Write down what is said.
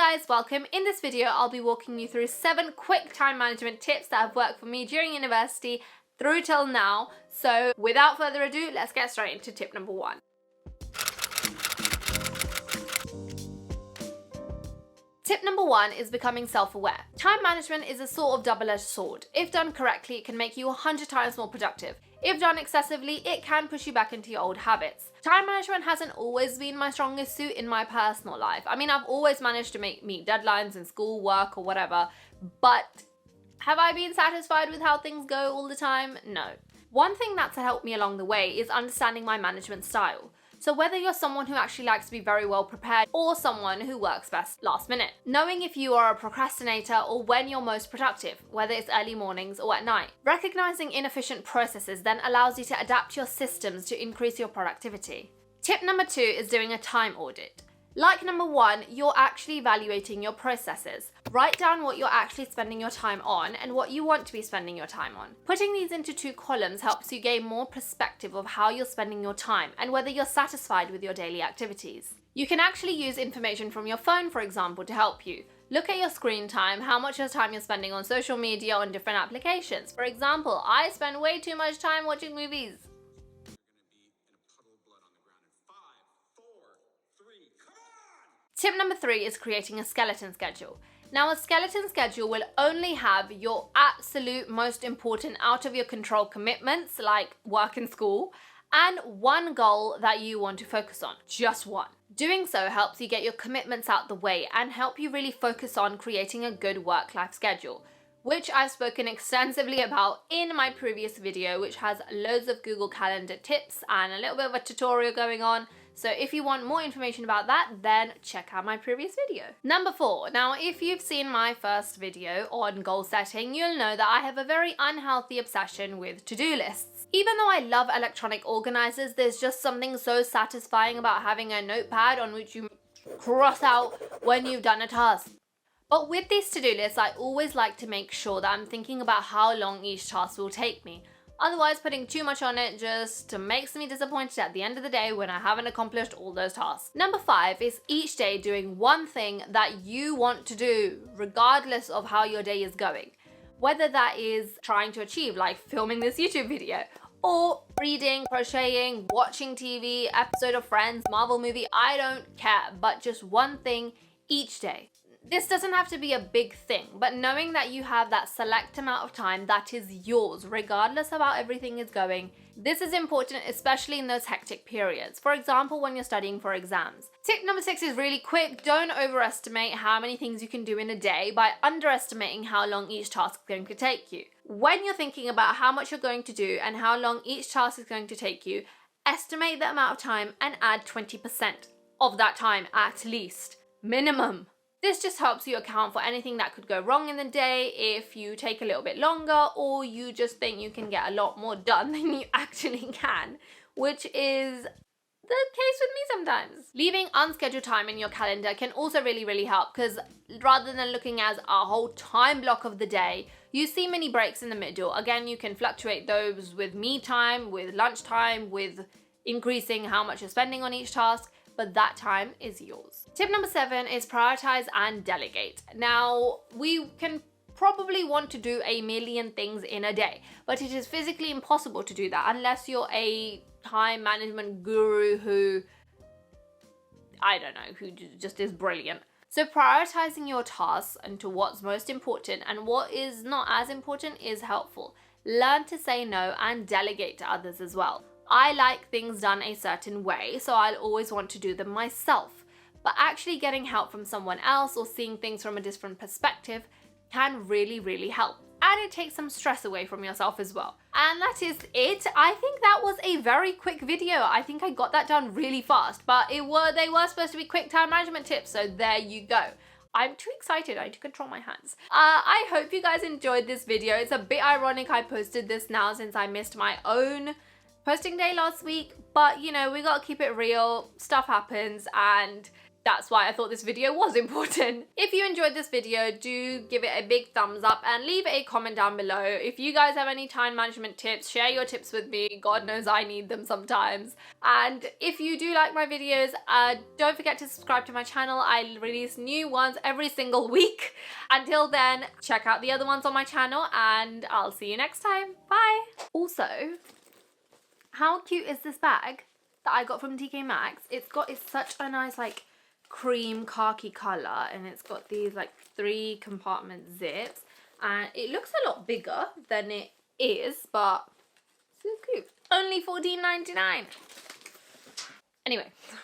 guys, welcome. In this video, I'll be walking you through 7 quick time management tips that have worked for me during university through till now. So without further ado, let's get straight into tip number 1. Tip number 1 is becoming self-aware. Time management is a sort of double-edged sword. If done correctly, it can make you 100 times more productive. If done excessively, it can push you back into your old habits. Time management hasn't always been my strongest suit in my personal life. I mean, I've always managed to meet deadlines in school, work, or whatever, but have I been satisfied with how things go all the time? No. One thing that's helped me along the way is understanding my management style. So whether you're someone who actually likes to be very well prepared or someone who works best last minute, knowing if you are a procrastinator or when you're most productive, whether it's early mornings or at night. Recognizing inefficient processes then allows you to adapt your systems to increase your productivity. Tip number 2 is doing a time audit. Like number 1, you're actually evaluating your processes. Write down what you're actually spending your time on and what you want to be spending your time on. Putting these into 2 columns helps you gain more perspective of how you're spending your time and whether you're satisfied with your daily activities. You can actually use information from your phone, for example, to help you. Look at your screen time, how much of time you're spending on social media on different applications. For example, I spend way too much time watching movies. Tip number 3 is creating a skeleton schedule. Now, a skeleton schedule will only have your absolute most important out of your control commitments like work and school and one goal that you want to focus on, just one. Doing so helps you get your commitments out the way and help you really focus on creating a good work-life schedule, which I've spoken extensively about in my previous video, which has loads of Google Calendar tips and a little bit of a tutorial going on. So if you want more information about that, then check out my previous video. Number 4. Now, if you've seen my first video on goal setting, you'll know that I have a very unhealthy obsession with to-do lists. Even though I love electronic organizers, there's just something so satisfying about having a notepad on which you cross out when you've done a task. But with these to-do lists, I always like to make sure that I'm thinking about how long each task will take me. Otherwise, putting too much on it just makes me disappointed at the end of the day when I haven't accomplished all those tasks. Number 5 is each day doing one thing that you want to do, regardless of how your day is going. Whether that is trying to achieve, like filming this YouTube video, or reading, crocheting, watching TV, episode of Friends, Marvel movie, I don't care, but just one thing each day. This doesn't have to be a big thing, but knowing that you have that select amount of time that is yours, regardless of how everything is going, this is important, especially in those hectic periods. For example, when you're studying for exams. Tip number 6 is really quick. Don't overestimate how many things you can do in a day by underestimating how long each task is going to take you. When you're thinking about how much you're going to do and how long each task is going to take you, estimate the amount of time and add 20% of that time at least, minimum. This just helps you account for anything that could go wrong in the day if you take a little bit longer or you just think you can get a lot more done than you actually can, which is the case with me sometimes. Leaving unscheduled time in your calendar can also really help because rather than looking at a whole time block of the day, you see mini breaks in the middle. Again, you can fluctuate those with me time, with lunch time, with increasing how much you're spending on each task, but that time is yours. Tip number 7 is prioritize and delegate. Now, we can probably want to do a million things in a day, but it is physically impossible to do that unless you're a time management guru who, I don't know, who just is brilliant. So prioritizing your tasks into what's most important and what is not as important is helpful. Learn to say no and delegate to others as well. I like things done a certain way, so I'll always want to do them myself. But actually getting help from someone else or seeing things from a different perspective can really help. And it takes some stress away from yourself as well. And that is it. I think that was a very quick video. I think I got that done really fast, but they were supposed to be quick time management tips, so there you go. I'm too excited, I need to control my hands. I hope you guys enjoyed this video. It's a bit ironic I posted this now since I missed my own posting day last week, but you know, we gotta keep it real, stuff happens, and that's why I thought this video was important. If you enjoyed this video, do give it a big thumbs up and leave a comment down below. If you guys have any time management tips, share your tips with me. God knows I need them sometimes. And if you do like my videos, don't forget to subscribe to my channel. I release new ones every single week. Until then, check out the other ones on my channel and I'll see you next time. Bye. Also, how cute is this bag that I got from TK Maxx? It's such a nice like cream khaki color, and it's got these like 3 compartment zips, and it looks a lot bigger than it is, but it's so cute. Only $14.99. Anyway.